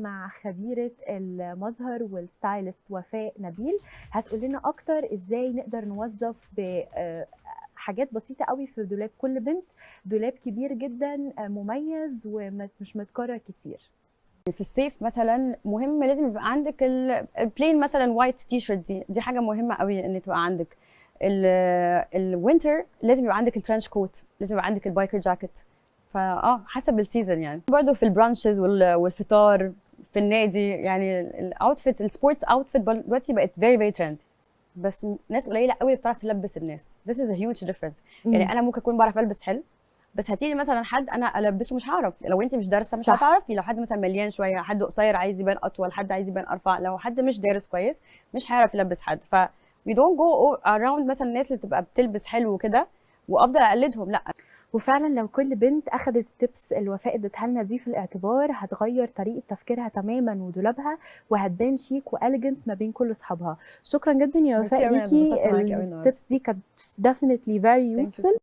مع خبيرة المظهر والستايلست وفاء نبيل. هتقول لنا اكتر ازاي نقدر نوظف حاجات بسيطة قوي في دولاب كل بنت، دولاب كبير جدا مميز ومش متكرر كتير. في الصيف مثلا مهم لازم يبقى عندك البلين مثلا وايت تي شيرت، دي حاجه مهمه قوي ان تبقى عندك. الوينتر لازم يبقى عندك الترنش كوت، لازم يبقى عندك البايكر جاكيت. حسب السيزون يعني. برضه في البرانشز والفطار في النادي، يعني الاوتفيت السبورتس اوتفيت دلوقتي بقت فيري فيري ترندي، بس ناس قليله قوي اللي بتعرف تلبس الناس. This is a huge difference. يعني انا ممكن اكون بعرف البس حلو، بس هتيجي مثلا حد انا البسه مش هعرف. لو انت مش دارسه مش هتعرفي. لو حد مثلا مليان شويه، حد قصير عايز يبان اطول، حد عايز يبان ارفع، لو حد مش دارس كويس مش هيعرف يلبس حد. ف we don't go around مثلا الناس اللي بتبقى بتلبس حلو وكده وافضل اقلدهم، لا. وفعلا لو كل بنت اخذت التبس اللي وفاء ادتها لنا دي في الاعتبار هتغير طريقه تفكيرها تماما ودولابها، وهتبان شيك واليجنت ما بين كل اصحابها. شكرا جدا يا وفاء ليكي، التبس دي كانت definitely very useful.